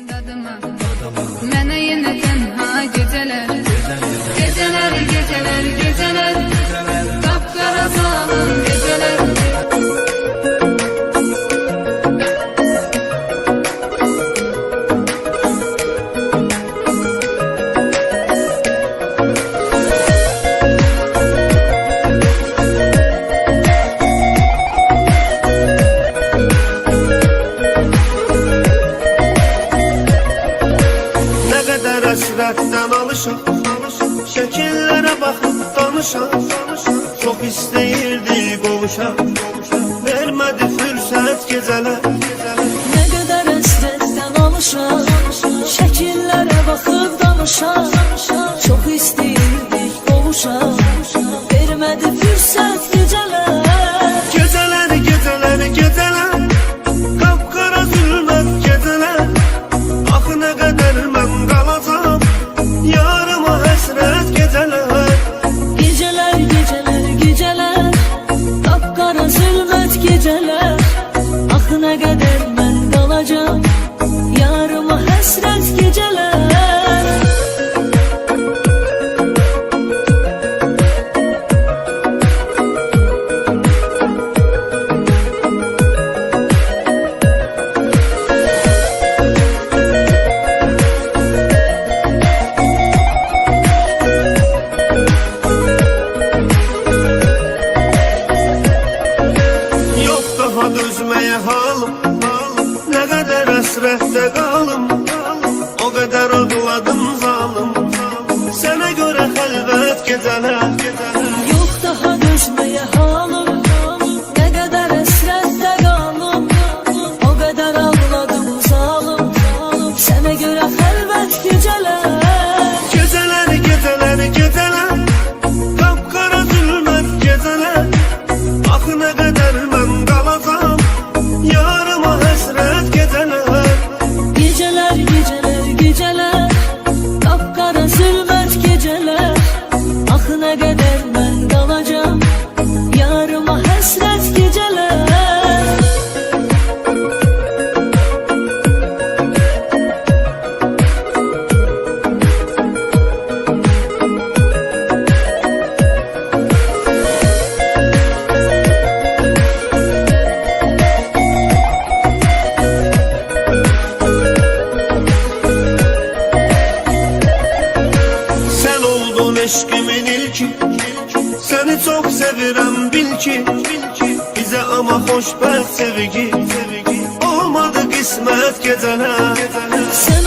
dadıma. Mənə yenə tənha gecələr, gecələr, gecələr, gecələr, qapqara salın gecələr. Həsrətdən alışaq, şəkillərə baxıb danışaq. Çox istəyirdik qovuşaq, vermədi fürsət gecələr. Nə qədər həsrətdən alışaq, şəkillərə baxıb danışaq. Çox istəyirdik qovuşaq, vermədi fürsət gecələr. Gecələr, gecələr, gecələr, qapqara zülmət gecələr. Axı nə qədər mən qalacam, yarıma həsrət gecələr. Gecələr, gecələr, gecələr, qapqara zülmət gecələr. Axı nə qədər mən qalacam, yarıma həsrət gecələr. Dözməyə halım, nə qədər həsrətdə qalım, o qədər ağladım zalım. Sənə görə xəlvət gecələr. Yox daha dözməyə halım, nə qədər həsrətdə qalım, o qədər ağladım zalım. Sənə görə xəlvət gecələr. Gecələr, gecələr, gecələr, qapqara zülmət gecələr. Axı nə qədər mən qalacam, yarıma həsrət gecələr. Gecələr, gecələr, gecələr, qapqara zülmət gecələr. Axı nə qədər mən qalacam, yarıma həsrət gecələr. Eşqimin ilki, səni çox sevirəm bil ki. Bizə ama xoşbəxt sevgi, olmadı qismət gecələr. Sən